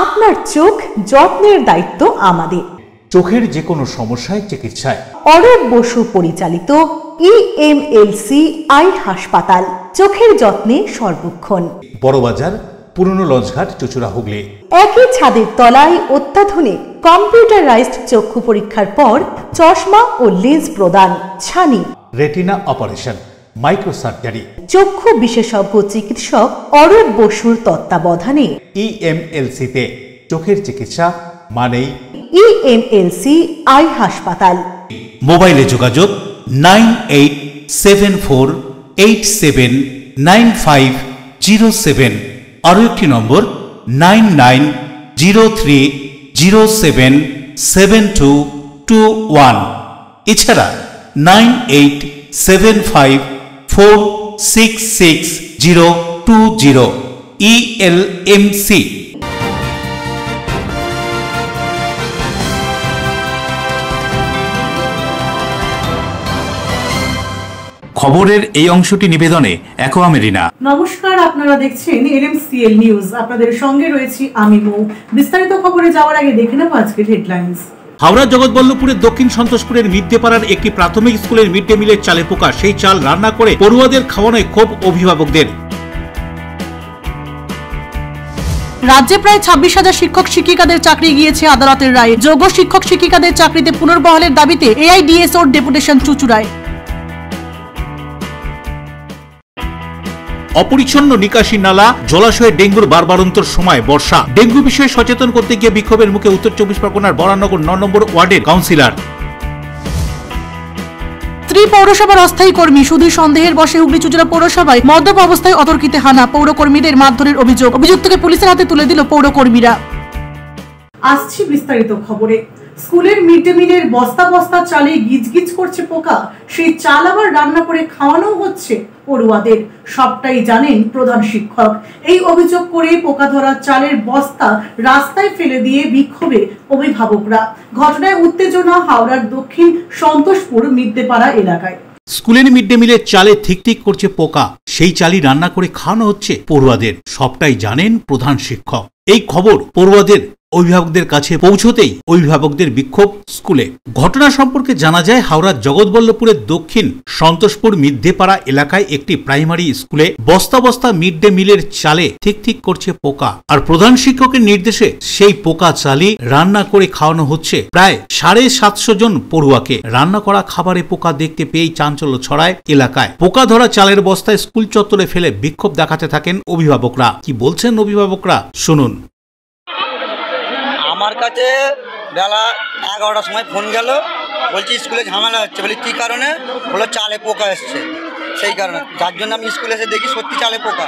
আপনার চোখ যত্নের দায়িত্ব আমাদের। চোখের যে কোনো সমস্যায় চিকিৎসায় অরূপ বসু পরিচালিত EMLC আই হাসপাতাল, চোখের যত্নে সর্বক্ষণ। বড়বাজার, পুরনো লঞ্চঘাট, চুচুড়া, হুগলি। একই ছাদের তলায় অত্যাধুনিক কম্পিউটারাইজড চক্ষু পরীক্ষার পর চশমা ও লেন্স প্রদান, ছানি, রেটিনা অপারেশন, মাইক্রোসার্জারি। চক্ষু বিশেষজ্ঞ চিকিৎসক অরূপ বসুর তত্ত্বাবধানে EMLC-তে চোখের চিকিৎসা মানেই EMLC আই হাসপাতাল। মোবাইলে যোগাযোগ 9874879507। আরও একটি নম্বর 9903077221। এছাড়া 9875466020। ELMC। খবরের এই অংশটি নিবেদনে অ্যাকোয়া মেরিনা। নমস্কার, আপনারা দেখছেন LMCL নিউজ। আপনাদের সঙ্গে রয়েছি আমি মৌ। বিস্তারিত খবরে যাওয়ার আগে দেখে নেব আজকের হেডলাইন্স। হাওড়া জগৎবল্লভপুরের দক্ষিণ সন্তোষপুরের মিদ্যেপাড়ার একটি প্রাথমিক স্কুলের মিড ডে মিলের চালে পোকা, সেই চাল রান্না করে পড়ুয়াদের খাওয়ানোয় ক্ষোভ অভিভাবকদের। রাজ্যে প্রায় 26,000 শিক্ষক শিক্ষিকাদের চাকরি গিয়েছে আদালতের রায়ে। যোগ্য শিক্ষক শিক্ষিকাদের চাকরিতে পুনর্বহালের দাবিতে AIDSOর ডেপুটেশন চুচুড়ায়। অপরিচ্ছন্ন নিকাশি নালা, জলাশয়ে ডেঙ্গুর বারবারন্তর সময় বর্ষা। ডেঙ্গু বিষয়ে সচেতন করতে গিয়ে বিক্ষোভের মুখে উত্তর 24 পরগনার বরানগর 9 নম্বর ওয়ার্ডের কাউন্সিলর। স্ত্রী পৌরসভার অস্থায়ী কর্মী শুধুই সন্দেহের বশে হুগলি চুচুড়া পৌরসভায় মদ্যপ অবস্থায় অতর্কিতে হানা, পৌরকর্মীদের মারধরের অভিযোগ। অভিযুক্তকে পুলিশের হাতে তুলে দিল পৌরকর্মীরা। আসছি বিস্তারিত খবরে। স্কুলের মিড ডে মিলের বস্তা বস্তা চালে গিজগিজ করছে পোকা, সেই চাল আবার রান্না করে খাওয়ানো হচ্ছে পড়ুয়াদের। সবটাই জানেন প্রধান শিক্ষক। এই অভিযোগ করে পোকা ধরা চালের বস্তা রাস্তায় ফেলে দিয়ে বিক্ষোভে অভিভাবকরা। ঘটনায় উত্তেজনা হাওড়ার দক্ষিণ সন্তোষপুর মিদ্যেপাড়া এলাকায়। স্কুলের মিড ডে মিলের চালে ঠিক করছে পোকা, সেই চালই রান্না করে খাওয়ানো হচ্ছে পড়ুয়াদের। সবটাই জানেন প্রধান শিক্ষক। এই খবর পড়ুয়াদের অভিভাবকদের কাছে পৌঁছতেই অভিভাবকদের বিক্ষোভ স্কুলে। ঘটনা সম্পর্কে জানা যায়, হাওড়ার জগৎবল্লভপুরের দক্ষিণ সন্তোষপুর মিদ্যেপাড়া এলাকায় একটি প্রাইমারি স্কুলে বস্তা বস্তা মিড ডে মিলের চালে ঠিক করছে পোকা। আর প্রধান শিক্ষকের নির্দেশে সেই পোকা চালই রান্না করে খাওয়ানো হচ্ছে প্রায় 750 জন পড়ুয়াকে। রান্না করা খাবারে পোকা দেখতে পেয়েই চাঞ্চল্য ছড়ায় এলাকায়। পোকা ধরা চালের বস্তায় স্কুল চত্বরে ফেলে বিক্ষোভ দেখাতে থাকেন অভিভাবকরা। কি বলছেন অভিভাবকরা, শুনুন। আমার কাছে বেলা 11টার সময় ফোন গেল, বলছি স্কুলে ঝামেলা হচ্ছে। বলি কী কারণে? বলো চালে পোকা এসছে। সেই কারণে, যার জন্য আমি স্কুলে এসে দেখি সত্যি চালে পোকা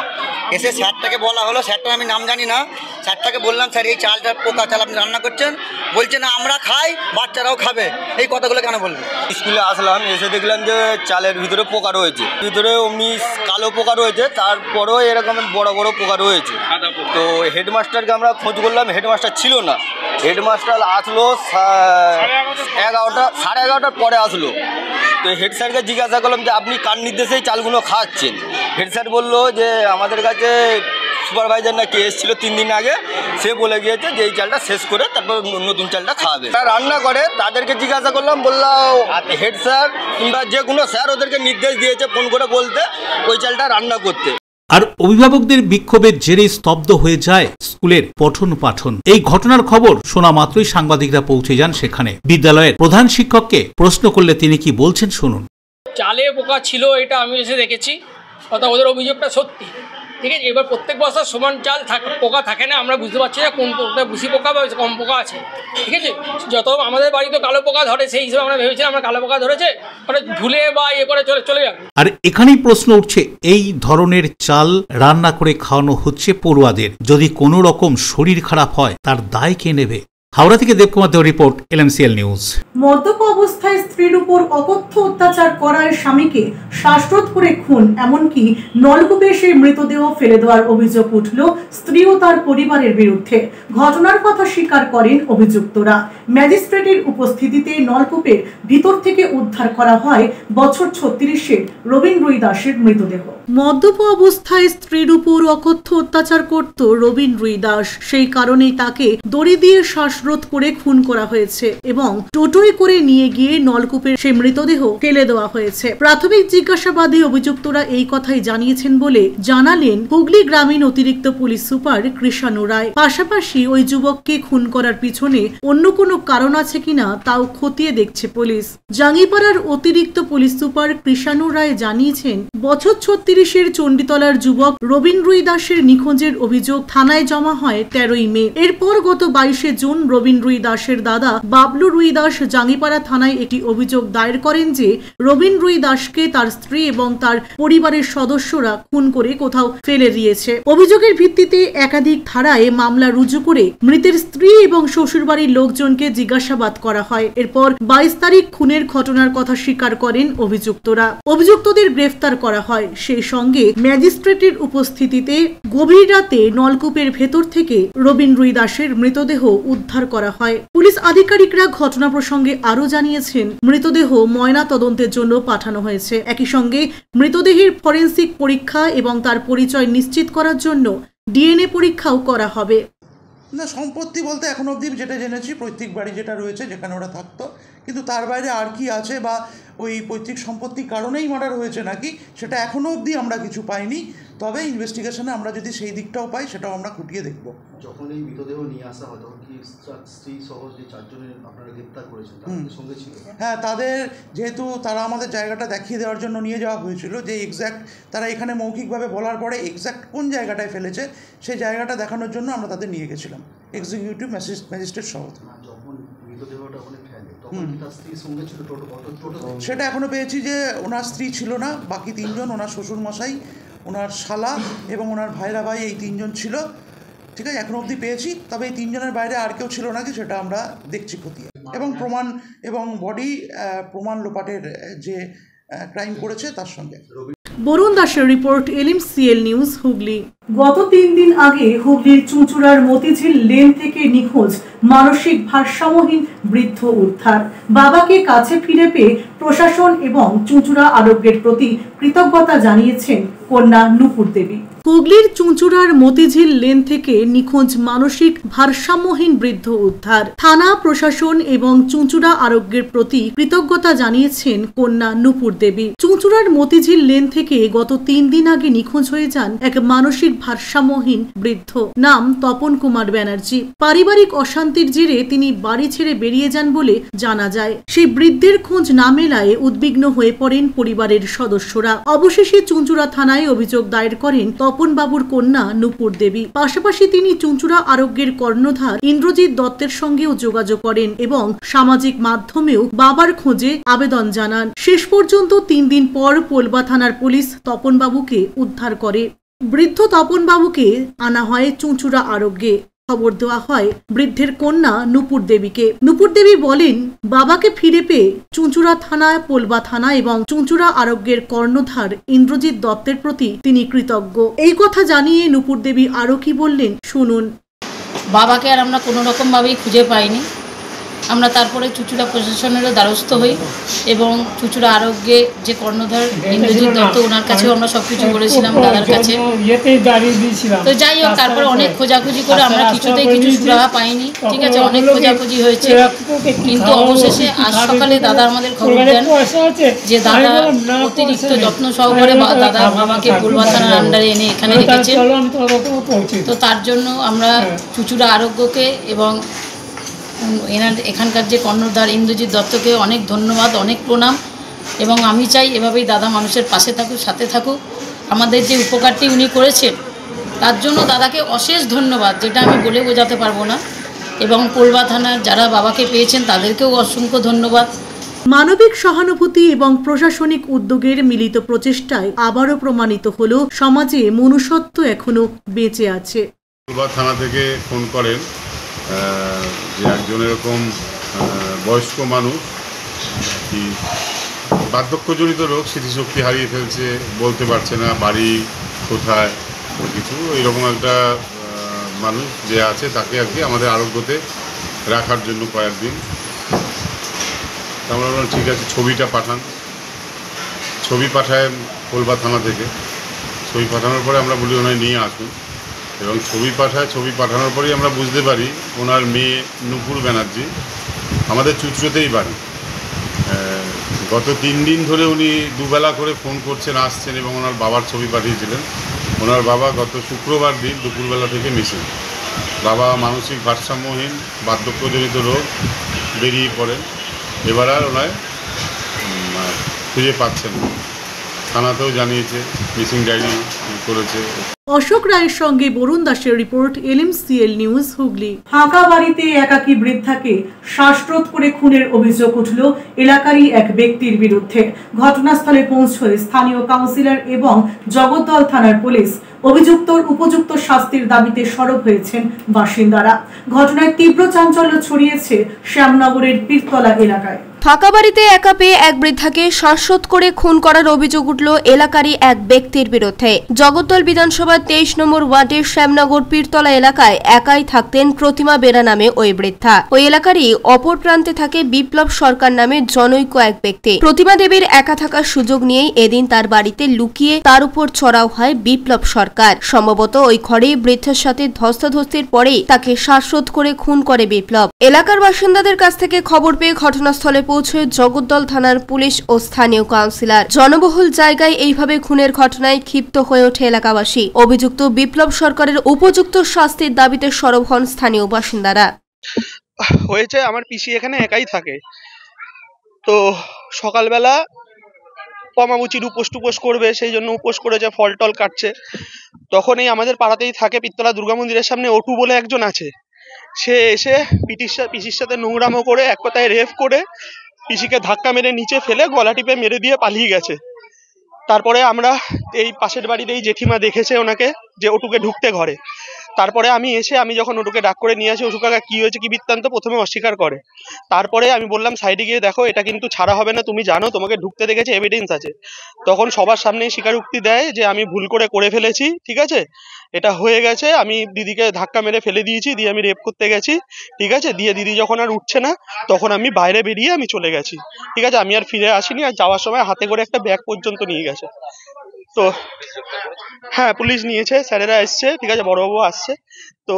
এসে স্যারটাকে বলা হলো। স্যারটার আমি নাম জানি না। স্যারটাকে বললাম, স্যার এই চালটা পোকা চাল আপনি রান্না করছেন। বলছে না, আমরা খাই, বাচ্চারাও খাবে। এই কথাগুলো কেন বলবেন? স্কুলে আসলাম, এসে দেখলাম যে চালের ভিতরে পোকা রয়েছে, ভিতরে অমনি কালো পোকা রয়েছে, তারপরেও এরকম বড় বড় পোকা রয়েছে। তো হেডমাস্টারকে আমরা খোঁজ করলাম, হেডমাস্টার ছিল না। হেডমাস্টার আসলো 11:30 পরে আসলো। তো হেড স্যারকে জিজ্ঞাসা করলাম যে আপনি কার নির্দেশে এই চালগুলো খাওয়াচ্ছেন? হেড স্যার বললো যে আমাদের কাছে সুপারভাইজার নাকি এসেছিল 3 দিন আগে, সে বলে গিয়েছে যে এই চালটা শেষ করে তারপর নতুন চালটা খাওয়াবে। তারা রান্না করে, তাদেরকে জিজ্ঞাসা করলাম, বললাম হেড স্যার কিংবা যে কোনো স্যার ওদেরকে নির্দেশ দিয়েছে ফোন করে বলতে ওই চালটা রান্না করতে। আর অভিভাবকদের বিক্ষোভের জেরে স্তব্ধ হয়ে যায় স্কুলের পঠন পাঠন। এই ঘটনার খবর শোনা মাত্রই সাংবাদিকরা পৌঁছে যান সেখানে। বিদ্যালয়ের প্রধান শিক্ষককে প্রশ্ন করলে তিনি কি বলছেন, শুনুন। চালে পোকা ছিল, এটা আমি এসে দেখেছি। অর্থাৎ ওদের অভিযোগটা সত্যি, ঠিক আছে। এবার প্রত্যেক বস্তা সমান চাল পোকা থাকে না, আমরা বুঝতে পারছি না কোনটা বেশি পোকা বা কম পোকা আছে, ঠিক আছে। যত আমাদের বাড়িতে কালো পোকা ধরে, সেই হিসেবে আমরা ভেবেছিলাম আমরা কালো পোকা ধরেছে, ওটা ধুলে বা ইয়ে করে চলে যাবে। আর এখানেই প্রশ্ন উঠছে, এই ধরনের চাল রান্না করে খাওয়ানো হচ্ছে পড়ুয়াদের। যদি কোনো রকম শরীর খারাপ হয় তার দায় কে নেবে? হাওড়া থেকে দেবকুমার দেওয়ার রিপোর্ট, LMCL নিউজ। মদ্যপ অবস্থায় স্ত্রীর উপর অকথ্য অত্যাচার করায় স্বামীকে শ্বাসরোধ করে খুন, এমনকি নলকূপে সেই মৃতদেহ ফেলে দেওয়ার অভিযোগ উঠল স্ত্রী ও তার পরিবারের বিরুদ্ধে। ঘটনার কথা স্বীকার করেন অভিযুক্তরা। ম্যাজিস্ট্রেটের উপস্থিতিতে নলকূপের ভিতর থেকে উদ্ধার করা হয় বছর 36-এর রবীন রুই দাসের মৃতদেহ। মদ্যপ অবস্থায় স্ত্রীর উপর অকথ্য অত্যাচার করত রবীন রুই দাস। সেই কারণেই তাকে দড়ি দিয়ে শ্বাসরোধ করে খুন করা হয়েছে এবং টোটোয় করে নিয়ে গিয়ে নলকূপের সেই মৃতদেহ ফেলে দেওয়া হয়েছে। প্রাথমিক জিজ্ঞাসাবাদে অভিযুক্তরা এই কথাই জানিয়েছেন বলে জানালেন হুগলি গ্রামীণ অতিরিক্ত পুলিশ সুপার কৃষাণু রায়। পাশাপাশি ওই যুবককে খুন করার পিছনে অন্য কোনো কারণ আছে কিনা তাও খতিয়ে দেখছে পুলিশ। জাঙ্গিপাড়ার অতিরিক্ত পুলিশ সুপার কৃষাণু রায় জানিয়েছেন, বছর 36-এর চণ্ডীতলার যুবক রবীন রুই দাসের নিখোঁজের অভিযোগ থানায় জমা হয় 13ই মে। এরপর গত 22শে জুন রবীন রুই দাসের দাদা বাবলু রুই দাস জাঙ্গিপাড়া থানায় একটি অভিযোগ দায়ের করেন যে রবীন রুই দাসকে তার স্ত্রী এবং তার পরিবারের সদস্যরা খুন করে কোথাও ফেলে দিয়েছে। অভিযোগের ভিত্তিতে একাধিক ধারায় মামলা রুজু করে মৃতের স্ত্রী এবং শ্বশুরবাড়ির লোকজনকে জিজ্ঞাসাবাদ করা হয়। এরপর 22 তারিখ খুনের ঘটনার কথা স্বীকার করেন অভিযুক্তরা। অভিযুক্তদের গ্রেফতার করা হয়। সেই সঙ্গে ম্যাজিস্ট্রেটের উপস্থিতিতে গভীর রাতে নলকূপের ভেতর থেকে রবীন রুই দাসের মৃতদেহ উদ্ধার করা হয়। পুলিশ আধিকারিকরা ঘটনা প্রসঙ্গে আরো জানিয়েছেন, মৃতদেহ ময়না তদন্তের জন্য পাঠানো হয়েছে। একই সঙ্গে মৃতদেহের ফরেনসিক পরীক্ষা এবং তার পরিচয় নিশ্চিত করার জন্য DNA পরীক্ষাও করা হবে। না, সম্পত্তি বলতে এখন অবধি যেটা জেনেছি পৈতৃক বাড়ি যেটা রয়েছে যেখানে ওরা থাকতো, কিন্তু তার বাইরে আর কি আছে বা ওই পৈতৃক সম্পত্তির কারণেই মার্ডার হয়েছে নাকি সেটা এখনও অবধি আমরা কিছু পাইনি। তবে ইনভেস্টিগেশনে আমরা যদি সেই দিকটাও পাই সেটাও আমরা খুঁটিয়ে দেখব। যখন এই মৃতদেহ নিয়ে আসা হয় তখন কি স্ত্রী সহ যে 4 জনের আপনারা গ্রেপ্তার করেছেন তাদের সঙ্গে ছিল? হ্যাঁ, তাদের যেহেতু তারা আমাদের জায়গাটা দেখিয়ে দেওয়ার জন্য নিয়ে যাওয়া হয়েছিল, যে এক্স্যাক্ট তারা এখানে মৌখিকভাবে বলার পরে এক্স্যাক্ট কোন জায়গাটায় ফেলেছে সেই জায়গাটা দেখানোর জন্য আমরা তাদের নিয়ে গেছিলাম এক্সিকিউটিভ ম্যাজিস্ট্রেট সহ। যখন মৃতদেহটা ওখানে ফেলে তখন কি তার স্ত্রীর সঙ্গে ছিল টোটো? সেটা এখনও পেয়েছি যে ওনার স্ত্রী ছিল না, বাকি 3 জন, ওনার শ্বশুরমশাই, ওনার শালা এবং ওনার ভাইরা ভাই, এই 3 জন ছিল। ঠিক আছে, এখনও অবধি পেয়েছি। তবে এই 3 জনের বাইরে আর কেউ ছিল নাকি সেটা আমরা দেখছি খতিয়ে, এবং প্রমাণ এবং বডি প্রমাণ লোপাটের যে ক্রাইম করেছে তার সঙ্গে। বরুণ দাসের রিপোর্ট, LMCL নিউজ, হুগলি। গত 3 দিন আগে হুগলির চুঁচুড়ার মতিঝিল লেন থেকে নিখোঁজ মানসিক ভারসাম্যহীন বৃদ্ধ উদ্ধার। বাবাকে কাছে ফিরে পেয়ে প্রশাসন এবং চুঁচুড়া আরোগ্যের প্রতি কৃতজ্ঞতা জানিয়েছেন কন্যা নূপুর দেবী। হুগলির চুঁচুড়ার মতিঝিল লেন থেকে নিখোঁজ মানসিক ভারসাম্যহীন বৃদ্ধ উদ্ধার। থানা প্রশাসন এবং চুঁচুড়া আরোগ্যের প্রতি কৃতজ্ঞতা জানিয়েছেন কন্যা নূপুর দেবী। চুঁচুড়ার মতিঝিল লেন থেকে গত 3 দিন আগে নিখোঁজ হয়ে যান এক মানসিক ভারসাম্যহীন বৃদ্ধ, নাম তপন কুমার ব্যানার্জি। পারিবারিক অশান্তির জেরে তিনি বাড়ি ছেড়ে বেরিয়ে যান বলে জানা যায়। সেই বৃদ্ধের খোঁজ না মেলায় উদ্বিগ্ন হয়ে পড়েন পরিবারের সদস্যরা। অবশেষে চুঁচুড়া থানায় অভিযোগ দায়ের করেন তপন বাবুর কন্যা নূপুর দেবী। পাশাপাশি তিনি চুঁচুড়া আরোগ্যের কর্ণধার ইন্দ্রজিৎ দত্তের সঙ্গেও যোগাযোগ করেন এবং সামাজিক মাধ্যমেও বাবার খোঁজে আবেদন জানান। শেষ পর্যন্ত 3 দিন পর পোলবা থানার পুলিশ তপন বাবুকে উদ্ধার করে। বৃদ্ধ তপন বাবুকে আনা হয় চুঁচুড়া আরোগ্যে। খবর দেওয়া হয় বৃদ্ধের কন্যা নূপুর দেবীকে। নূপুর দেবী বলেন, বাবাকে ফিরে পেয়ে চুঁচুড়া থানা, পোলবা থানা এবং চুঁচুড়া আরোগ্যের কর্ণধার ইন্দ্রজিৎ দত্তের প্রতি তিনি কৃতজ্ঞ। এই কথা জানিয়ে নূপুর দেবী আরো কি বললেন শুনুন। বাবাকে আর আমরা কোনো রকম ভাবেই খুঁজে পাইনি। আমরা তারপরে চুঁচুড়া প্রশাসনেরও দ্বারস্থ হই এবং চুঁচুড়া আরোগ্যে যে কর্ণধার ইন্দ্রজিৎ দত্ত, ওনার কাছেও আমরা সবকিছু বলেছিলাম, দাদার কাছে। তো যাই হোক, তারপরে অনেক খোঁজাখুঁজি করে আমরা কিছুতেই কিছু সুরাহা পাইনি। ঠিক আছে, অনেক খোঁজাখুঁজি হয়েছে, কিন্তু অবশেষে আজ সকালে দাদা আমাদের খবর দেন যে দাদা অতিরিক্ত যত্ন সহকারে দাদা বাবাকে পোলবা থানার আন্ডারে এনে এখানে রেখেছে। তো তার জন্য আমরা চুঁচুড়া আরোগ্যকে এবং এখানকার যে কর্ণধার ইন্দ্রজিৎ দত্তকে অনেক ধন্যবাদ, অনেক প্রণাম। এবং আমি চাই এভাবেই দাদা মানুষের পাশে থাকুক, সাথে থাকুক। আমাদের যে উপকারটি উনি করেছেন তার জন্য দাদাকে অশেষ ধন্যবাদ, যেটা আমি বলে বোঝাতে পারবো না। এবং পোলবা থানার যারা বাবাকে পেয়েছেন তাদেরকেও অসংখ্য ধন্যবাদ। মানবিক সহানুভূতি এবং প্রশাসনিক উদ্যোগের মিলিত প্রচেষ্টায় আবারও প্রমাণিত হলো সমাজে মনুষ্যত্ব এখনো বেঁচে আছে। পোলবা থানা থেকে ফোন করেন যে একজন এরকম বয়স্ক মানুষ কি বার্ধক্যজনিত রোগ, স্মৃতিশক্তি হারিয়ে ফেলছে, বলতে পারছে না বাড়ি কোথায় কিছু, এইরকম একটা মানুষ যে আছে তাকে আর কি আমাদের আরোগ্যতে রাখার জন্য কয়েকদিন আমরা বললাম ঠিক আছে ছবিটা পাঠান। ছবি পাঠায় কলবা থানা থেকে। ছবি পাঠানোর পরে আমরা বলি ওনায় নিয়ে আসুন, এবং ছবি পাঠানোর পরেই আমরা বুঝতে পারি ওনার মেয়ে নুপুর ব্যানার্জি আমাদের চুচড়োতেই বাড়ি। গত 3 দিন ধরে উনি দুবেলা করে ফোন করছেন, আসছেন, এবং ওনার বাবার ছবি পাঠিয়েছিলেন। ওনার বাবা গত শুক্রবার দিন দুপুরবেলা থেকে মিসিং। বাবা মানসিক ভারসাম্যহীন, বার্ধক্যজনিত রোগ, বেরিয়ে পড়েন। এবার আর ওনায় খুঁজে পাচ্ছেন না। থানাতেও জানিয়েছে, মিসিং ডায়েরি করেছে। অশোক রায়ের সঙ্গে বরুণ দাসের রিপোর্ট, LMCL নিউজ, হুগলি। ফাঁকা বাড়িতে একাকী বৃদ্ধাকে শ্বাসরোধ করে খুনের অভিযোগ উঠল এলাকারই এক ব্যক্তির বিরুদ্ধে। ঘটনাস্থলে পৌঁছয় স্থানীয় কাউন্সিলর এবং জগদ্দল থানার পুলিশ। অভিযুক্তর উপযুক্ত শাস্তির দাবিতে সরব হয়েছেন বাসিন্দারা। ঘটনায় তীব্র চাঞ্চল্য ছড়িয়েছে শ্যামনগরের পীরতলা এলাকায়। ফাঁকা বাড়িতে একা পেয়ে এক বৃদ্ধাকে শ্বাসরোধ করে খুন করার অভিযোগ উঠল এলাকারই এক ব্যক্তির বিরুদ্ধে। জগদ্দল বিধানসভার 23 নম্বর ওয়ার্ডের শ্যামনগর পীরতলা এলাকায় একাই থাকতেন প্রতিমা বেরা নামে ওই বৃদ্ধা। ওই এলাকারই অপর প্রান্তে থাকে বিপ্লব সরকার নামে জনৈক এক ব্যক্তি। প্রতিমা দেবীর একা থাকার সুযোগ নিয়েই এদিন তার বাড়িতে লুকিয়ে তার উপর চড়াও হয় বিপ্লব সরকার। সম্ভবত ওই ঘরেই বৃদ্ধের সাথে ধস্তাধস্তির পরেই তাকে শ্বাসরোধ করে খুন করে বিপ্লব। এলাকার বাসিন্দাদের কাছ থেকে খবর পেয়ে ঘটনাস্থলে পৌঁছয় জগদ্দল থানার পুলিশ ও স্থানীয় কাউন্সিলর। জনবহুল জায়গায় এইভাবে খুনের ঘটনায় ক্ষিপ্ত হয়ে ওঠে এলাকাবাসী। অভিযুক্ত বিপ্লব সরকারের উপযুক্ত শাস্তির দাবিতে সরব হন স্থানীয় বাসিন্দারা। হয়েছে আমার পিসি এখানে একাই থাকে, তো সকালবেলা কমাবুচির উপোস টুপোস করবে, সেই জন্য উপোস করেছে, ফল টল কাটছে। তখনই আমাদের পাড়াতেই থাকে পীরতলা দুর্গা মন্দিরের সামনে অটু বলে একজন আছে, সে এসে পিসির সাথে নোংরামো করে, এক কথায় রেপ করে, পিসিকে ধাক্কা মেরে নিচে ফেলে গলা টিপে মেরে দিয়ে পালিয়ে গেছে। তারপরে আমরা এই পাশের বাড়ির এই জেঠিমা দেখেছে ওনাকে, যে ওটুকে ঢুকতে ঘরে। তারপরে আমি যখন ওটুকে ডাক করে নিয়ে আসি, ওটু কাকা কি হয়েছে কি বৃত্তান্ত, প্রথমে অস্বীকার করে। তারপরে আমি বললাম সাইডে গিয়ে দেখো, এটা কিন্তু ছাড়া হবে না, তুমি জানো তোমাকে ঢুকতে দেখেছে, এভিডেন্স আছে। তখন সবার সামনেই স্বীকারোক্তি দেয় যে আমি ভুল করে ফেলেছি, ঠিক আছে, এটা হয়ে গেছে, আমি দিদিকে ধাক্কা মেরে ফেলে দিয়েছি, দিয়ে আমি রেপ করতে গেছি, ঠিক আছে। দিয়ে দিদি যখন আর উঠছে না, তখন আমি বাইরে বেরিয়ে আমি চলে গেছি, ঠিক আছে। আমি আর ফিরে আসিনি, আর যাওয়ার সময় হাতে করে একটা ব্যাগ পর্যন্ত নিয়ে গেছে। তো হ্যাঁ, পুলিশ নিয়েছে, স্যারেরা এসছে, ঠিক আছে, বড়বাবু আসছে, তো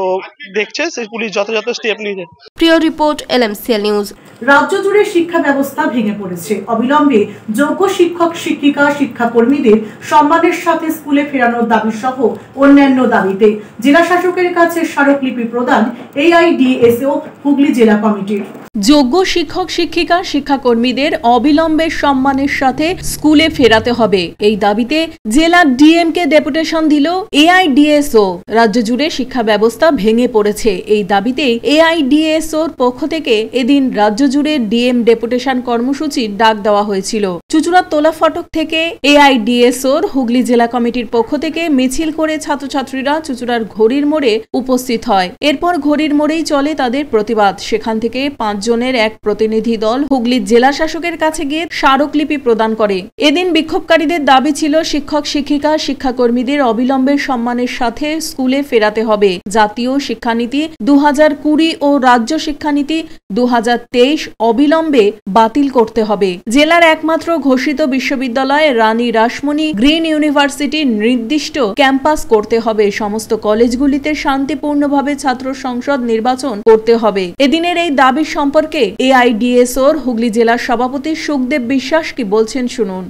দেখছে, সেই পুলিশ যথাযথ স্টেপ নিয়েছে। প্রিয় রিপোর্ট, LMCL নিউজ। রাজ্য জুড়ে শিক্ষা ব্যবস্থা ভেঙে পড়েছে। অবিলম্বে যোগ্য শিক্ষক শিক্ষিকা শিক্ষাকর্মীদের সম্মানের সাথে স্কুলে ফেরানোর দাবি সহ অন্যান্য দাবিতে জেলা শাসকের কাছে স্মারকলিপি প্রদান AIDSO হুগলি জেলা কমিটির। যোগ্য শিক্ষক শিক্ষিকা শিক্ষাকর্মীদের অবিলম্বে সম্মানের সাথে স্কুলে ফেরাতে হবে, এই দাবিতে জেলা ডিএমকে ডেপুটেশন দিল AIDSO। রাজ্য জুড়ে শিক্ষা ব্যবস্থা ভেঙে পড়েছে, এই দাবিতে AIDSOর পক্ষ থেকে এদিন রাজ্য জুড়ে ডিএম ডেপুটেশন কর্মসূচির ডাক দেওয়া হয়েছিল। চুচুড়ার তোলা ফটক থেকে AIDSOর হুগলি জেলা কমিটির পক্ষ থেকে মিছিল করে ছাত্রছাত্রীরা চুচুড়ার ঘড়ির মোড়ে উপস্থিত হয়। এরপর ঘড়ির মোড়েই চলে তাদের প্রতিবাদ। সেখান থেকে 5 জনের এক প্রতিনিধি দল হুগলির জেলা শাসকের কাছে গিয়ে স্মারকলিপি প্রদান করে। এদিন বিক্ষোভকারীদের দাবি ছিল শিক্ষক শিক্ষিকা শিক্ষাকর্মীদের অবিলম্বে সম্মানের সাথে স্কুলে ফেরাতে হবে। জাতীয় শিক্ষানীতি 2020 ও রাজ্য শিক্ষানীতি 2023 অবিলম্বে বাতিল করতে হবে। জেলার একমাত্র ঘোষিত বিশ্ববিদ্যালয় রানী রাসমণি গ্রিন ইউনিভার্সিটি নির্দিষ্ট ক্যাম্পাস করতে হবে। সমস্ত কলেজগুলিতে শান্তিপূর্ণভাবে ছাত্র সংসদ নির্বাচন করতে হবে। এদিনের এই দাবি সম্পর্কে AIDSOর হুগলি জেলার সভাপতি সুখদেব বিশ্বাস কি বলছেন শুনুন।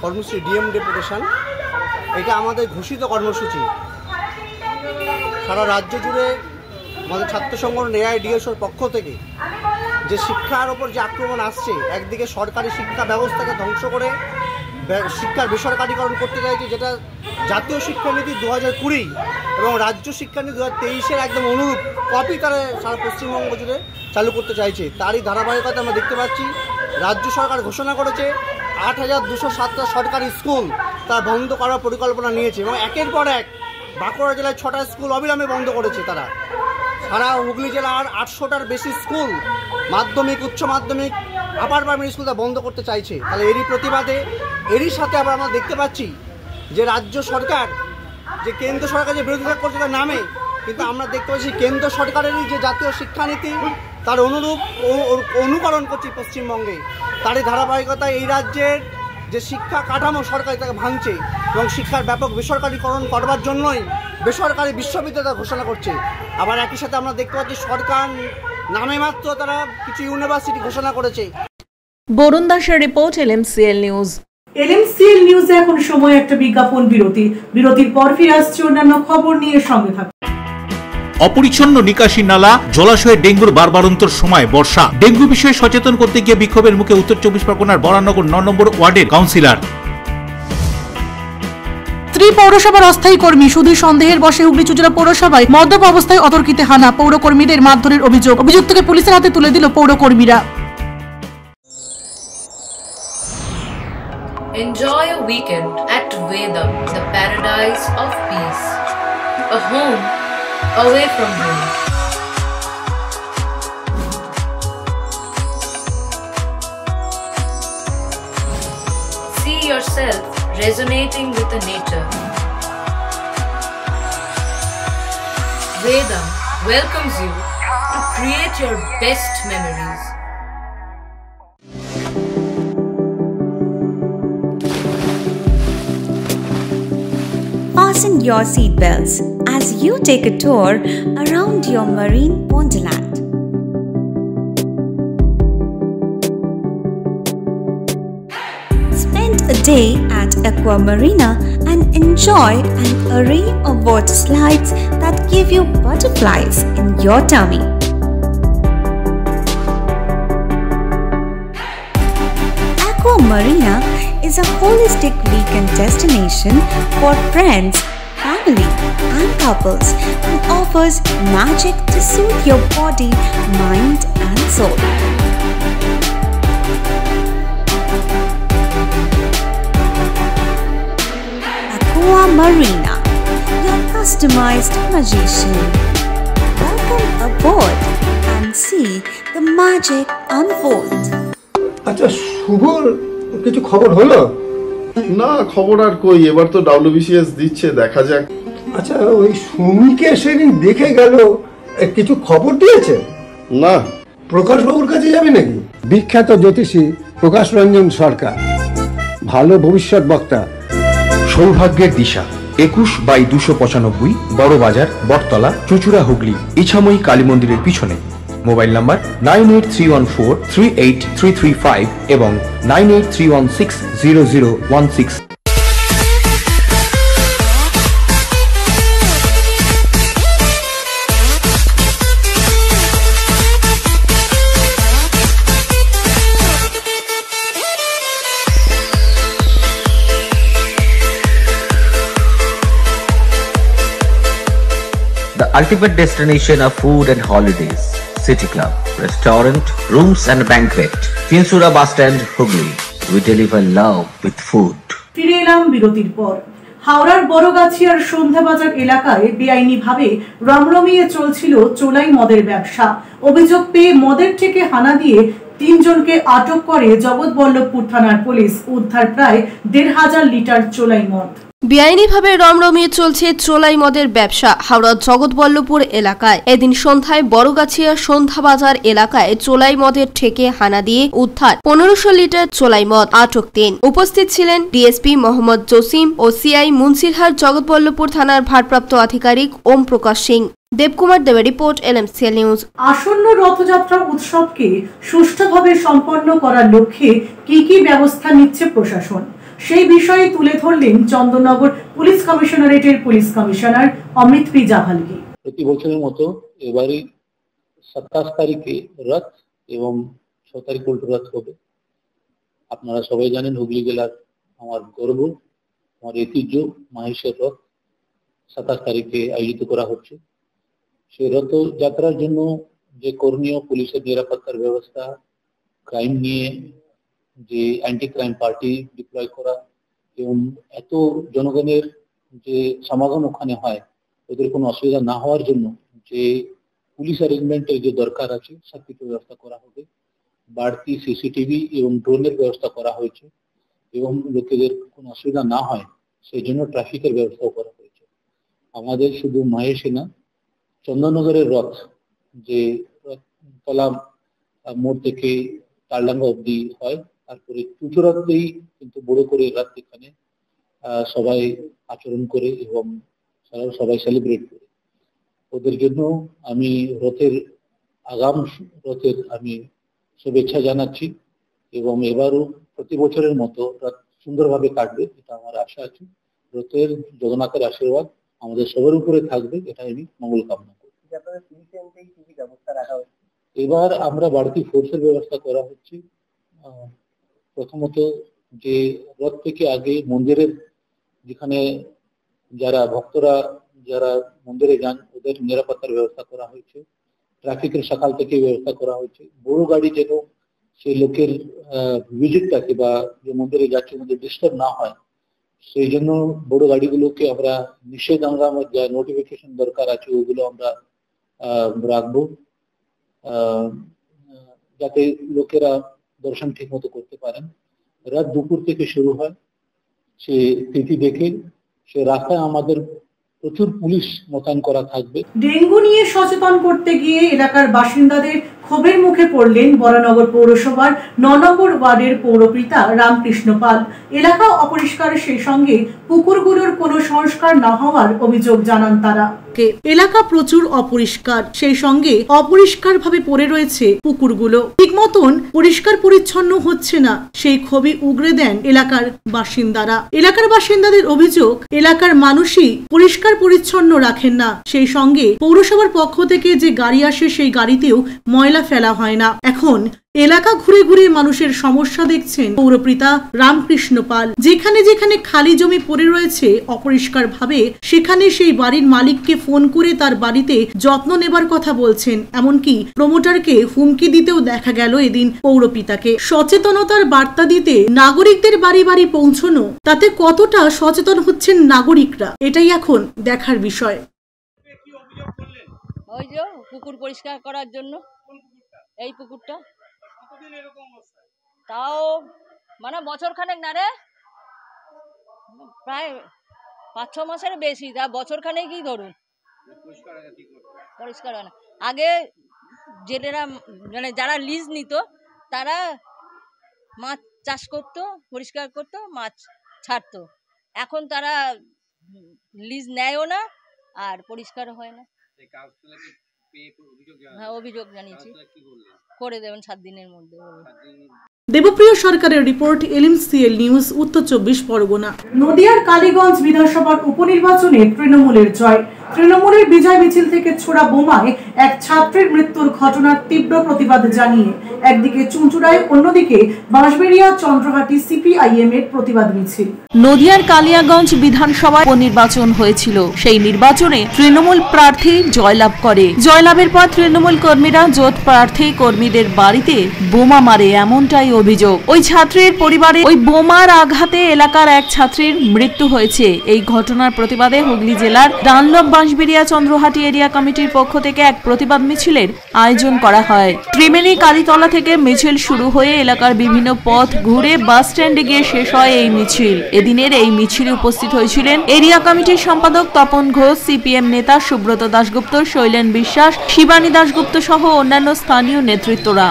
কর্মসূচি ডিএম ডেপুটেশন, এটা আমাদের ঘোষিত কর্মসূচি। সারা রাজ্য জুড়ে আমাদের ছাত্র সংগঠন AIDSOর পক্ষ থেকে যে শিক্ষার ওপর যে আক্রমণ আসছে, একদিকে সরকারি শিক্ষা ব্যবস্থাকে ধ্বংস করে শিক্ষার বেসরকারীকরণ করতে চাইছে, যেটা জাতীয় শিক্ষানীতি 2020 এবং রাজ্য শিক্ষানীতি 2023-এর একদম অনুরূপ কপি তারা সারা পশ্চিমবঙ্গ জুড়ে চালু করতে চাইছে। তারই ধারাবাহিকতা আমরা দেখতে পাচ্ছি রাজ্য সরকার ঘোষণা করেছে 8207টা সরকারি স্কুল তারা বন্ধ করার পরিকল্পনা নিয়েছে, এবং একের পর এক বাঁকুড়া জেলায় 6টা স্কুল অবিলম্বে বন্ধ করেছে তারা। সারা হুগলি জেলার 800টার বেশি স্কুল, মাধ্যমিক, উচ্চ মাধ্যমিক, আপার প্রাইমারি স্কুলটা বন্ধ করতে চাইছে। তাহলে এরই প্রতিবাদে, এরই সাথে আবার আমরা দেখতে পাচ্ছি যে রাজ্য সরকার, যে কেন্দ্র সরকার যে বিরোধিতা করছে তার নামে, কিন্তু আমরা দেখতে পাচ্ছি কেন্দ্র সরকারেরই যে জাতীয় শিক্ষানীতি তার অনুরূপ অনুকরণ করছি পশ্চিমবঙ্গে। তারই ধারাবাহিকতায় এই রাজ্যের যে শিক্ষা কাঠামো সরকার তাকে ভাঙছে এবং শিক্ষার ব্যাপক বেসরকারীকরণ করবার জন্যই বেসরকারি বিশ্ববিদ্যালয় ঘোষণা করছে। আবার একই সাথে আমরা দেখতে পাচ্ছি সরকার নামে মাত্র তারা কিছু ইউনিভার্সিটি ঘোষণা করেছে। বরুণ দাসের রিপোর্ট, LMCL নিউজ। LMCL নিউজে এখন সময় একটা বিজ্ঞাপন বিরতি। বিরতির পর ফিরে আসছে অন্যান্য খবর নিয়ে, সঙ্গে থাকুন। অপরিচ্ছন্ন নিকাশি নালা, জলাশয়ে ডেঙ্গুর বারবারন্তর সময় বর্ষা। ডেঙ্গু বিষয়ে সচেতন করতে গিয়ে বিক্ষোভের মুখে উত্তর 24 পরগনার বরানগর 9 নম্বর ওয়ার্ডের কাউন্সিলর। স্ত্রী পৌরসভার অস্থায়ী কর্মী শুধু সন্দেহের বশে হুগলি চুচুড়া পৌরসভায় মদ্যপ অবস্থায় অতর্কিতে হানা, পৌরকর্মীদের মারধরের অভিযোগ। অভিযুক্তকে পুলিশের হাতে তুলে দিল পৌরকর্মীরা। Enjoy a weekend at Vedam, the paradise of peace. A home away from home. See yourself resonating with the nature. Vedam welcomes you to create your best memories. Fasten your seatbelts as you take a tour around your marine wonderland. Spend a day at Aqua Marina and enjoy an array of water slides that give you butterflies in your tummy. Aqua Marina is a holistic weekend destination for friends, family and couples and offers magic to soothe your body, mind and soul. Aqua Marina, your customized magician. Welcome aboard and see the magic unfold. আচ্ছা, শুভর কিছু খবর হলো? না, খবর আর কই, এবার তো WBCS দিচ্ছে, দেখা যাক। আচ্ছা, ওই সুমিকে সেদিন দেখে গেল, কিছু খবর দিয়েছে? না। প্রকাশ বাবুর কাছে যাবে নাকি? বিখ্যাত জ্যোতিষী প্রকাশ রঞ্জন সরকার, ভালো ভবিষ্যৎ বক্তা। সৌভাগ্যের দিশা, 21/295 বড় বাজার, বটতলা, চুচুড়া, হুগলি, ইছাময়ী কালী মন্দিরের পিছনে। মোবাইল নাম্বার 9831438335 এবং 9831600016। The ultimate destination of food and holidays. City Club, restaurant, rooms and banquet. Finsura bus stand, Hugli. We deliver love with food. ফিরে এলাম বিরতির পর। হাওড়ার বড়গাছিয়ার সন্ধ্যাবাজার এলাকায় বেআইনিভাবে রমরমিয়ে চলছিল চোলাই মদের ব্যবসা। অভিযোগ পেয়ে মদের থেকে হানা দিয়ে 3 জনকে আটক করে জগৎবল্লভপুর থানার পুলিশ। উদ্ধার প্রায় 1,500 লিটার চোলাই মদ। বেআইনিভাবে রমরমিয়ে চলছে চোলাই মদের ব্যবসা হাওড়ার জগৎবল্লভপুর এলাকায়। এদিন সন্ধ্যায় বড়গাছিয়া সন্ধ্যাবাজার এলাকায় চোলাই মদের ঠেকে হানা দিয়ে উদ্ধার 1500 লিটার চোলাই মদ। আটক 3। উপস্থিত ছিলেন ডিএসপি মোহাম্মদ জসিম ও সিআই মুন্সিরহাট জগৎবল্লভপুর থানার ভারপ্রাপ্ত আধিকারিক ওম প্রকাশ সিং। দেবকুমার দেবের রিপোর্ট, LMCL নিউজ। আসন্ন রথযাত্রা উৎসবকে সুষ্ঠুভাবে সম্পন্ন করার লক্ষ্যে কি কি ব্যবস্থা নিচ্ছে প্রশাসন, সেই বিষয়ে তুলে ধরলেন চন্দননগর পুলিশ কমিশনারেটের পুলিশ কমিশনার অমৃত পি জাভালকি। প্রতি বছরের মতো এবারে 27 তারিখে রথ এবং 6 তারিখ উল্টো রথ হবে। আপনারা সবাই জানেন হুগলি জেলার আমার গর্ব, আমার ঐতিহ্য মাহেশের রথ 27 তারিখে আয়োজিত করা হচ্ছে। সেই রথযাত্রার জন্য যে করণীয় পুলিশের নিরাপত্তার ব্যবস্থা, ক্রাইম নিয়ে যে অ্যান্টি ক্রাইম পার্টি ডিপ্লয় করা এবং এত জনগণের যে সমাগম ওখানে হয় ওদের কোনো অসুবিধা না হওয়ার জন্য যে পুলিশ অ্যারেঞ্জমেন্টের যে দরকার আছে সব কিছু ব্যবস্থা করা হবে। বাড়তি সিসিটিভি এবং ড্রোনের ব্যবস্থা করা হয়েছে এবং লোকেদের কোনো অসুবিধা না হয় সেই জন্য ট্রাফিকের ব্যবস্থাও করা হয়েছে। আমাদের শুধু মাহেশে না, চন্দননগরের রথ যে তলা মোড় থেকে তালডাঙ্গা অব্দি হয়, তারপরে চুচুড়াতেই কিন্তু বড় করে রাত এখানে সবাই আচরণ করে এবং সবাই সেলিব্রেট করে। ওদের জন্য আমি আগাম রথের আমি শুভেচ্ছা জানাচ্ছি এবং এবারও প্রতি বছরের মতো রথ সুন্দরভাবে কাটবে এটা আমার আশা আছে। রথের জগন্নাথের আশীর্বাদ আমাদের সবার উপরে থাকবে, এটা আমি মঙ্গল কামনা করি। এবার আমরা বাড়তি ফোর্সের ব্যবস্থা করা হচ্ছে। প্রথমত যে রথ থেকে আগে মন্দিরের যেখানে যারা ভক্তরা যারা মন্দিরে যান ওদের নিরাপত্তার ব্যবস্থা করা হয়েছে। ট্রাফিকের সকাল থেকে ব্যবস্থা করা হয়েছে। বড় গাড়ি যেন সেই লোকের ভিজিটটাকে বা যে মন্দিরে যাচ্ছে মধ্যে ডিস্টার্ব না হয় সেই জন্য বড় গাড়িগুলোকে আমরা নিষেধাজ্ঞা যা নোটিফিকেশন দরকার আছে ওগুলো আমরা রাখবো, যাতে লোকেরা দর্শন ঠিক মতো করতে পারেন। রাত দুপুর থেকে শুরু হয়, সে তিথি দেখে সে রাস্তায় আমাদের প্রচুর পুলিশ মোতায়েন করা থাকবে। ডেঙ্গু নিয়ে সচেতন করতে গিয়ে এলাকার বাসিন্দাদের ক্ষোভের মুখে পড়লেন বরানগর পৌরসভার ৯ নম্বর ওয়ার্ডের পৌরপিতা রামকৃষ্ণ পাল। এলাকা অপরিষ্কার, সেই সঙ্গে পুকুরগুলোর কোনো সংস্কার না হওয়ার অভিযোগ জানান তারা। এলাকা প্রচুর অপরিষ্কার, সেই সঙ্গে অপরিষ্কার ভাবে পড়ে রয়েছে পুকুরগুলো, ঠিক মতন পরিষ্কার পরিচ্ছন্ন হচ্ছে না, সেই ক্ষোভে উগরে দেন এলাকার বাসিন্দারা। এলাকার বাসিন্দাদের অভিযোগ এলাকার মানুষই পরিষ্কার পরিচ্ছন্ন রাখেন না, সেই সঙ্গে পৌরসভার পক্ষ থেকে যে গাড়ি আসে সেই গাড়িতেও ময়লা ফেলা হয় না। এখন এলাকা ঘুরে ঘুরে মানুষের সমস্যা দেখছেন পৌরপিতা রামকৃষ্ণ পাল। যেখানে যেখানে খালি জমি পড়ে রয়েছে অপরিষ্কার ভাবে সেখানে সেই বাড়ির মালিককে ফোন করে তার বাড়িতে যত্ন নেবার কথা বলছেন, এমনকি প্রমোটারকে হুমকি দিতেও দেখা গেল এদিন পৌরপিতাকে। সচেতনতার বার্তা দিতে নাগরিকদের বাড়ি বাড়ি পৌঁছানো, তাতে কতটা সচেতন হচ্ছেন নাগরিকরা এটাই এখন দেখার বিষয়। ওই যে পুকুর পরিষ্কার করার জন্য এই পুকুরটা তাও মানে বছর খানেক না রে, প্রায় ৫-৬ মাসের বেশি, তা বছর খানেকই ধরুন পরিষ্কার হয় না। আগে জেলেরা মানে যারা লিজ নিত তারা মাছ চাষ করতো, পরিষ্কার করতো, মাছ ছাড়তো। এখন তারা লিজ নেয়ও না আর পরিষ্কারও হয় না। হ্যাঁ, অভিযোগ জানিয়েছি, করে দেবেন ৭ দিনের মধ্যে। দেবপ্রিয় সরকারের রিপোর্ট, LMCL নিউজ, উত্তর ২৪ পরগনা। নদিয়ার কালীগঞ্জ বিধানসভার উপনির্বাচনে তৃণমূলের জয়। তৃণমূলের বিজয় মিছিল থেকে ছোড়া বোমায় এক ছাত্রের মৃত্যুর ঘটনার তীব্র প্রতিবাদ জানিয়ে একদিকে চুঁচুড়ায়, অন্যদিকে বাঁশবেড়িয়া চন্দ্রহাটি CPIM এর প্রতিবাদ মিছিল। নদিয়ার কালিয়াগঞ্জ বিধানসভায় উপনির্বাচন হয়েছিল। সেই নির্বাচনে তৃণমূল প্রার্থী জয়লাভ করে। জয়লাভের পর তৃণমূল কর্মীরা জোট প্রার্থী কর্মীদের বাড়িতে বোমা মারে, এমনটাই অভিযোগ। ওই ছাত্রের পরিবারে ওই বোমার আঘাতে এলাকার এক ছাত্রীর মৃত্যু হয়েছে। এই ঘটনার প্রতিবাদে হুগলি জেলার ডানলপ বাঁশবেড়িয়া চন্দ্রহাটি এরিয়া কমিটির পক্ষ থেকে এক প্রতিবাদ মিছিলের আয়োজন করা হয়। ত্রিবেণী কালীতলা থেকে মিছিল শুরু হয়ে এলাকার বিভিন্ন পথ ঘুরে বাস স্ট্যান্ডে গিয়ে শেষ হয় এই মিছিল। এদিনের এই মিছিলে উপস্থিত হয়েছিলেন এরিয়া কমিটির সম্পাদক তপন ঘোষ, CPM নেতা সুব্রত দাশগুপ্ত, শৈলেন বিশ্বাস, শিবানী দাশগুপ্ত সহ অন্যান্য স্থানীয় নেতৃত্বরা।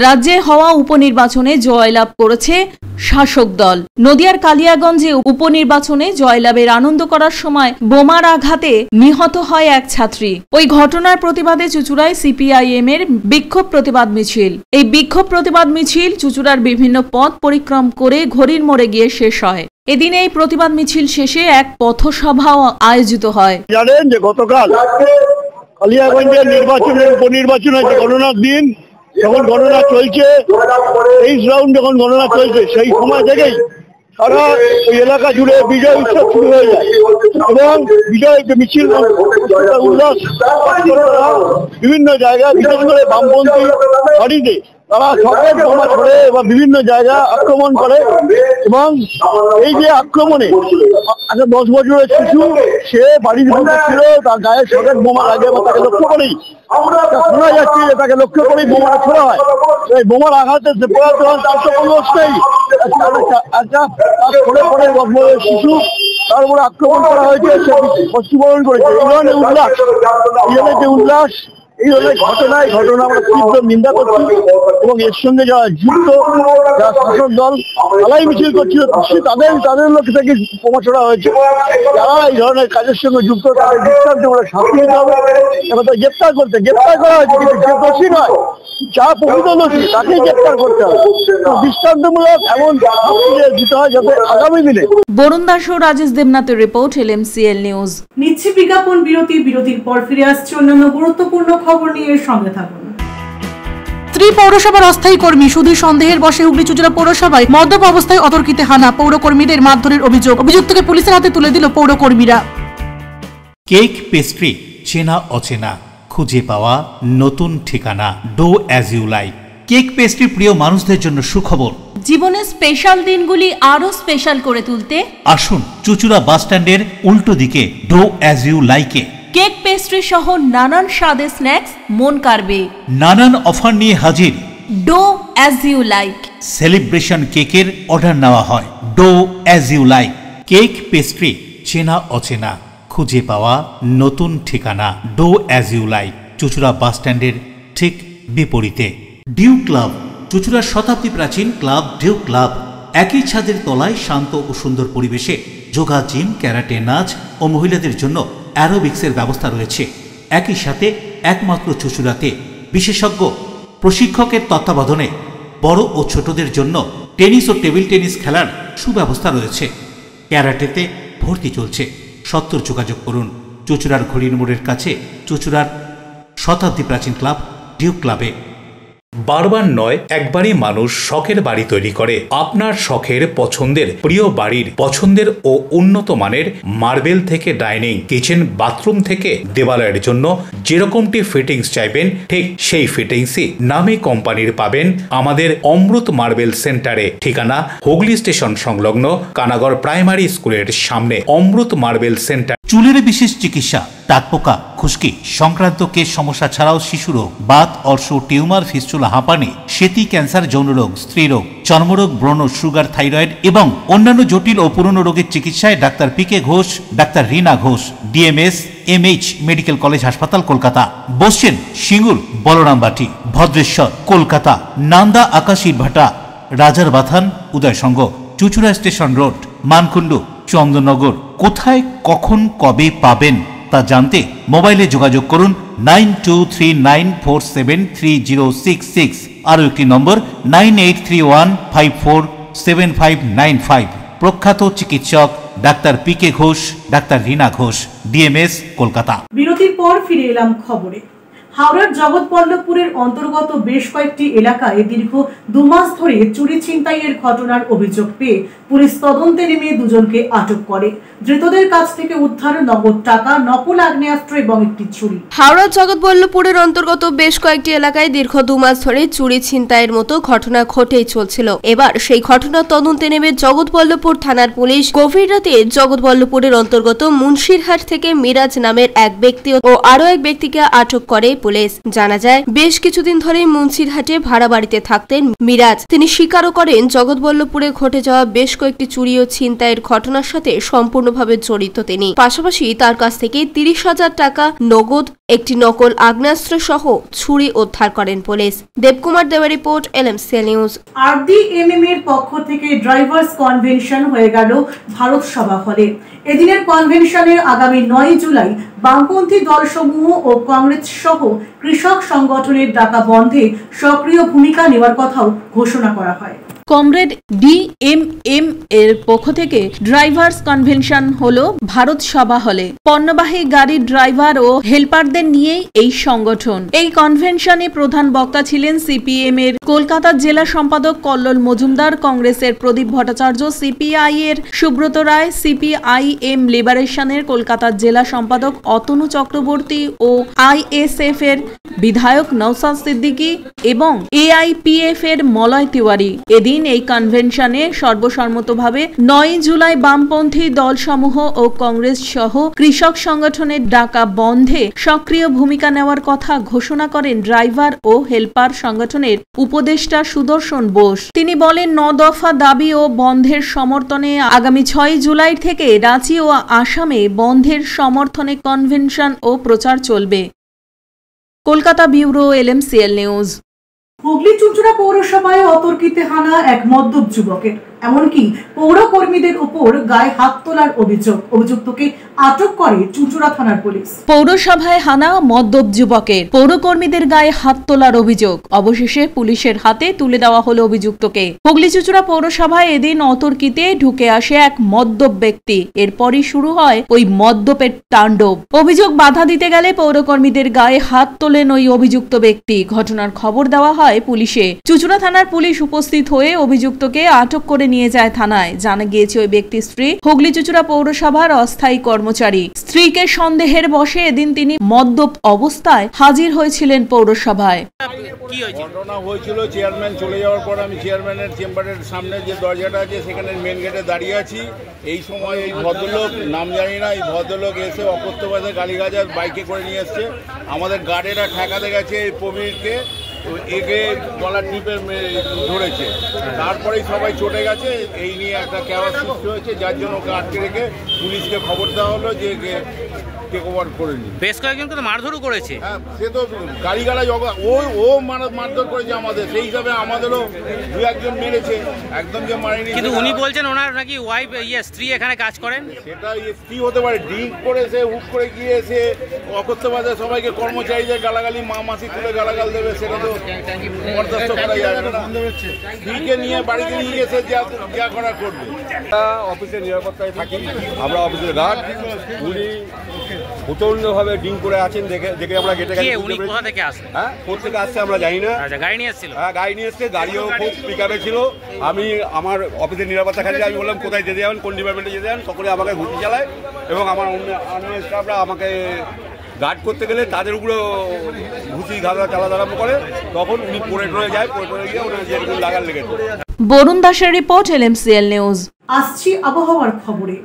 রাজ্যে হওয়া উপনির্বাচনে জয়লাভ করেছে শাসক দল। নদিয়ার কালিয়াগঞ্জে উপনির্বাচনে জয়লাভের আনন্দ করার সময় বোমার আঘাতে নিহত হয় এক ছাত্রী। ওই ঘটনার প্রতিবাদে চুঁচুড়ায় CPIM এর বিক্ষোভ প্রতিবাদ মিছিল। এই বিক্ষোভ প্রতিবাদ মিছিল চুঁচুড়ার বিভিন্ন পথ পরিক্রম করে ঘড়ির মোড়ে গিয়ে শেষ হয়। এদিন এই প্রতিবাদ মিছিল শেষে এক পথসভাও আয়োজিত হয়। জানেন যে গতকাল কালিয়াগঞ্জের নির্বাচনের উপনির্বাচন হয়েছে, গণনার দিন যখন গণনা চলছে, 23 রাউন্ড যখন গণনা চলছে, সেই সময় থেকেই সারা ওই এলাকা জুড়ে বিজয় উৎসব শুরু হয়ে যায় এবং বিজয় মিছিল উল্লাস বিভিন্ন জায়গায়, বিশেষ করে বামপন্থী বাড়িতে তারা সকেট বোমা ছড়ে এবং বিভিন্ন জায়গা আক্রমণ করে। এবং এই যে আক্রমণে একটা 10 বছরের শিশু, সে বাড়ির মধ্যে ছিল, তার গায়ে সকেট বোমা লাগে এবং তাকে লক্ষ্য করেই শোনা যাচ্ছে যে তাকে লক্ষ্য করেই বোমাটা ছোড়া হয়। এই বোমার আঘাতে তার তো কোনো দোষ নেই, একটা ছড়ে পড়ে 10 বছরের শিশু, তার উপরে আক্রমণ করা হয়েছে, সে মৃত্যুবরণ করেছে। এই ধরনের উল্লাস, এই ধরনের ঘটনা আমরা তীব্র নিন্দা করছি এবং এর সঙ্গে যারা যুক্ত, যারা শাসক দল তারাই মিছিল করছিল, তাদের লোক থেকে বোমা ছোড়া হয়েছে। যারা এই ধরনের কাজের সঙ্গে যুক্ত তাদের দৃষ্টান্তমূলক শাস্তি দিতে হবে এবং তাদের গ্রেপ্তার করা হয়েছে, কিন্তু যে দোষী নয়, যা প্রকৃত দোষী তাকেই গ্রেপ্তার করতে হবে। দৃষ্টান্তমূলক এমন শাস্তি দিতে হয় যাতে আগামী দিনে। বরুণ দাস ও রাজেশ দেবনাথের রিপোর্ট, LMCL নিউজ। নিচ্ছে বিজ্ঞাপন বিরতি, বিরতির পর ফিরে আসছে অন্যান্য গুরুত্বপূর্ণ খবর নিয়ে, সঙ্গে থাকুন। স্ত্রী পৌরসভার অস্থায়ী কর্মী সুধীর সন্দেহের বশে হুগলি চুঁচুড়া পৌরসভায় মদ্যপ অবস্থায় অতর্কিতে হানা, পৌরকর্মীদের মারধরের অভিযোগ, অভিযুক্তকে পুলিশের হাতে তুলে দিল পৌরকর্মীরা। কেক পেস্ট্রি, চেনা অচেনা, খুঁজে পাওয়া নতুন ঠিকানা, dough as you like. Cake pastry প্রিয় মানুষদের জন্য সুখবর। জীবনের স্পেশাল দিনগুলি আরো স্পেশাল করে তুলতে আসুন চুঁচুড়া বাস স্ট্যান্ডের উল্টো দিকে ডো অ্যাজ ইউ লাইকে। কেক পেস্ট্রি সহ নানান স্বাদের স্ন্যাক্স মন কাড়বে। নানান অফার নিয়ে হাজির dough as you like. Celebration কেকের অর্ডার নেওয়া হয়। Dough as you like. Cake pastry, চেনা অচেনা, খুঁজে পাওয়া নতুন ঠিকানা, ডো অ্যাজ ইউ লাইক। চুঁচুড়া বাস স্ট্যান্ডের ঠিক বিপরীতে। ডিউ ক্লাব, চুঁচুড়ার শতাব্দী প্রাচীন ক্লাব ডিউ ক্লাব। একই ছাদের তলায় শান্ত ও সুন্দর পরিবেশে যোগা, জিম, ক্যারাটে, নাচ ও মহিলাদের জন্য অ্যারোবিক্সের ব্যবস্থা রয়েছে। একই সাথে একমাত্র চুঁচুড়াতে বিশেষজ্ঞ প্রশিক্ষকের তত্ত্বাবধানে বড় ও ছোটদের জন্য টেনিস ও টেবিল টেনিস খেলার সুব্যবস্থা রয়েছে। ক্যারাটেতে ভর্তি চলছে। সত্তর যোগাযোগ করুন চুঁচুড়ার ঘড়ির মোড়ের কাছে চুঁচুড়ার শতাব্দী প্রাচীন ক্লাব ডিউ ক্লাবে। বারবার নয়, একবারই মানুষ শখের বাড়ি তৈরি করে। আপনার শখের পছন্দের প্রিয় বাড়ির পছন্দের ও উন্নত মানের মার্বেল থেকে ডাইনিং, কিচেন, বাথরুম থেকে দেওয়ালের জন্য যেরকমটি ফিটিংস চাইবেন ঠিক সেই ফিটিংসই নামী কোম্পানির পাবেন আমাদের অমৃত মার্বেল সেন্টারে। ঠিকানা হুগলি স্টেশন সংলগ্ন কানাগড় প্রাইমারি স্কুলের সামনে। অমৃত মার্বেল সেন্টার। চুলের বিশেষ চিকিৎসা, টাকপোকা, খুশকি সংক্রান্ত কেশ সমস্যা ছাড়াও শিশুরোগ, বাত, অর্শ, টিউমার, ফিস্টুলা, হাঁপানি, সেতি, ক্যান্সার, যৌনরোগ, স্ত্রীরোগ, চর্মরোগ, ব্রণ, সুগার, থাইরয়েড এবং অন্যান্য জটিল ও পুরনো রোগের চিকিৎসায় doctor P K Ghosh, doctor Rina Ghosh, DMS MH medical college হাসপাতাল, কলকাতা। বসছেন সিঙ্গুর, বলরামবাটি, ভদ্রেশ্বর, কলকাতা, নান্দা, আকাশীরভাটা, রাজার বাথান, উদয়সঙ্গ, চুঁচুড়া স্টেশন রোড, মানকুণ্ডু, চন্দননগর। কোথায়, কখন, কবে পাবেন তা জানতে মোবাইলে যোগাযোগ করুন 9239473066। আরও একটি নম্বর 9831547595। প্রখ্যাত চিকিৎসক doctor P K Ghosh, doctor Rina Ghosh, DMS, Kolkata. বিরতির পর ফিরে এলাম খবরে। হাওড়ার জগৎবল্লভপুরের অন্তর্গত বেশ কয়েকটি এলাকায় দীর্ঘ 2 মাস ধরে চুরি ছিনতাইয়ের ঘটনার অভিযোগ পেয়ে পুলিশ তদন্তে নেমে দুজনকে আটক করে। ধৃতদের কাছ থেকে উদ্ধার নগদ টাকা, নকল আগ্নেয়াস্ত্র এবং একটি ছুরি। হাওড়ার জগৎবল্লভপুরের অন্তর্গত বেশ কয়েকটি এলাকায় দীর্ঘ 2 মাস ধরে চুরি ছিনতাইয়ের মতো ঘটনা ঘটেই চলছিল। এবার সেই ঘটনার তদন্তে নেমে জগৎবল্লভপুর থানার পুলিশ গভীর রাতে জগৎবল্লভপুরের অন্তর্গত মুন্সিরহাট থেকে মিরাজ নামের এক ব্যক্তি ও আরো এক ব্যক্তিকে আটক করে পুলিশ। জানা যায় বেশ কিছুদিন ধরে মুন্সিরহাটে ভাড়া বাড়িতে থাকতেন মিরাজ। তিনি স্বীকারও করেন জগৎবল্লভপুরে ঘটে যাওয়া বেশ কয়েকটি চুরি ও ছিনতাইয়ের ঘটনার সাথে সম্পূর্ণভাবে জড়িত তিনি। পাশাপাশি তার কাছ থেকে 30,000 টাকা নগদ, একটি নকল আগ্নেয়াস্ত্র সহ ছুরি উদ্ধার করেন পুলিশ। দেবকুমার দেওয়ার রিপোর্ট, LMCL নিউজ। RDMM এর পক্ষ থেকে ড্রাইভার্স কনভেনশন হয়ে গেল ভারত সভা হলে। এদিনের কনভেনশনে আগামী 9 জুলাই বামপন্থী দলসমূহ ও কংগ্রেস সহ কৃষক সংগঠনের ডাকা বন্ধে সক্রিয় ভূমিকা নেওয়ার কথাও ঘোষণা করা হয়। কমরেড DMM এর পক্ষ থেকে ড্রাইভার্স কনভেনশন হলো ভারত সভা হলে। পণ্যবাহী গাড়ির ড্রাইভার ও হেল্পারদের নিয়েই এই সংগঠন। এই কনভেনশনে প্রধান বক্তা ছিলেন CPM এর কলকাতা জেলা সম্পাদক কল্লোল মজুমদার, কংগ্রেসের প্রদীপ ভট্টাচার্য, CPI এর সুব্রত রায়, CPIM লিবারেশনের কলকাতার জেলা সম্পাদক অতনু চক্রবর্তী ও ISF এর বিধায়ক নওসাদ সিদ্দিকী এবং AIPF এর মলয় তিওয়ারি। এদিন এই কনভেনশনে সর্বসম্মতভাবে 9 জুলাই বামপন্থী দলসমূহ ও কংগ্রেস সহ কৃষক সংগঠনের ডাকা বন্ধে সক্রিয় ভূমিকা নেওয়ার কথা ঘোষণা করেন ড্রাইভার ও হেল্পার সংগঠনের উপদেষ্টা সুদর্শন বোস। তিনি বলেন, 9 দফা দাবি ও বন্ধের সমর্থনে আগামী 6 জুলাই থেকে রাঁচি ও আসামে বন্ধের সমর্থনে কনভেনশন ও প্রচার চলবে। Kolkata bureau, LMCL news. Hooghly চুঁচুড়া পৌরসভায় অতর্কিতে হানা এক মদ্যপ যুবকের, এমনকি পৌর কর্মীদের উপর গায়ে হাত তোলার অভিযোগ। অভিযুক্তকে আটক করে চুঁচুড়া থানার পুলিশ। পৌরসভায় হানা মদ্যপ যুবকের, পৌরকর্মীদের গায়ে হাত তোলার অভিযোগ। অবশেষে পুলিশের হাতে তুলে দেওয়া হলো অভিযুক্তকে। হুগলি চুঁচুড়া পৌরসভায় এদিন অতর্কিতে ঢুকে আসে এক মদ্যপ ব্যক্তি। এরপরই শুরু হয় ওই মদ্যপের তাণ্ডব। অভিযোগ বাধা দিতে গেলে পৌরকর্মীদের গায়ে হাত তোলেন ওই অভিযুক্ত ব্যক্তি। ঘটনার খবর দেওয়া হয় পুলিশে। চুঁচুড়া থানার পুলিশ উপস্থিত হয়ে অভিযুক্তকে আটক করে নিয়ে যায় থানায়। জানা গিয়েছে ওই ব্যক্তির স্ত্রী হুগলি চুঁচুড়া পৌরসভার অস্থায়ী কর্মচারী। স্ত্রীকে সন্দেহের বশে এদিন তিনি মদ্যপ অবস্থায় হাজির হয়েছিলেন পৌরসভায়। ঘটনা হয়েছিল, চেয়ারম্যান চলে যাওয়ার পর আমি চেয়ারম্যানের চেম্বারের সামনে যে দরজাটা আছে সেখানে মেন গেটে দাঁড়িয়ে আছি। এই সময় এই ভদ্রলোক, নাম জানি না, এই ভদ্রলোক এসে অকথ্য ভাষায় গালিগালাজ বাইকে করে নিয়ে এসছে। আমাদের গার্ডেরা ঠেকাতে গেছে এই প্রবীরকে, একে গলার টিপে ধরেছে। তারপরেই সবাই চটে গেছে। এই নিয়ে একটা ক্যাওয়াজ সৃষ্টি হয়েছে, যার জন্য ওকে আটকে রেখে পুলিশকে খবর দেওয়া হলো যে টেক ওভার করে নি। বেশ কয়েকজনকে তো মারধরও করেছে। হ্যাঁ, সে তো গালিগালাজ, ও মারধর করেছে আমাদের, সেই হিসাবে আমাদেরও দু একজন মেরেছে, একদম যে মারেনি। কিন্তু উনি বলছেন ওনার নাকি ওয়াইফ, স্ত্রী এখানে কাজ করেন। সেটা স্ত্রী হতে পারে, ড্রিঙ্ক করে সে হুক করে গিয়ে এসে অকথ্য ভাষায় সবাইকে কর্মচারীদের গালাগালি, মা মাসি তুলে গালাগাল দেবে, সেটা তো বরদাস্ত করা যাবে না। স্ত্রীকে নিয়ে বাড়িতে নিয়ে এসে যা করা করবে। অফিসের নিরাপত্তায় থাকি, আমরা অফিসের গার্ড। উনি প্রচন্ডভাবে ড্রিঙ্ক করে আছেন, দেখে আমরা গেটে গেছি। উনি কোথা থেকে আসেন? হ্যাঁ, কোথা আসছে আমরা জানি না। আচ্ছা, গাড়ি নিয়ে এসেছিল? হ্যাঁ, গাড়ি নিয়ে এসছে, গাড়িও খুব পিকআপে ছিল। আমি আমার অফিসের নিরাপত্তা খালি, আমি বললাম কোথায় যেতে যাবেন, কোন ডিপার্টমেন্টে যেতে যাবেন। সকলে আমাকে ঘুষি চালায় এবং আমার অন্য স্টাফরা আমাকে গার্ড করতে গেলে তাদের উপরে ঘুষি ধারা চালাতে আরম্ভ করে। তখন উনি পড়ে যায়, পড়ে গিয়ে ওনার যেরকম লাগার লেগেছে। বরুণ দাসের রিপোর্ট, LMCL নিউজ। আসছি আবহাওয়ার খবরে।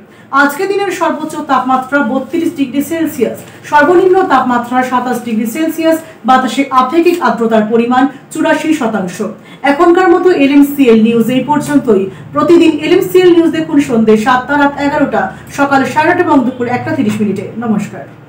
আজকে দিনের সর্বোচ্চ তাপমাত্রা 32 ডিগ্রি সেলসিয়াস, সর্বনিম্ন তাপমাত্রা 27 ডিগ্রি সেলসিয়াস। বাতাসে আপেক্ষিক আর্দ্রতার পরিমাণ 84%। এখনকার মতো LMCL নিউজ এই পর্যন্তই। প্রতিদিন LMCL নিউজ দেখুন সন্ধ্যে 7টা, রাত 11টা, সকাল 8:30 এবং দুপুর 1:30 মিনিটে। নমস্কার।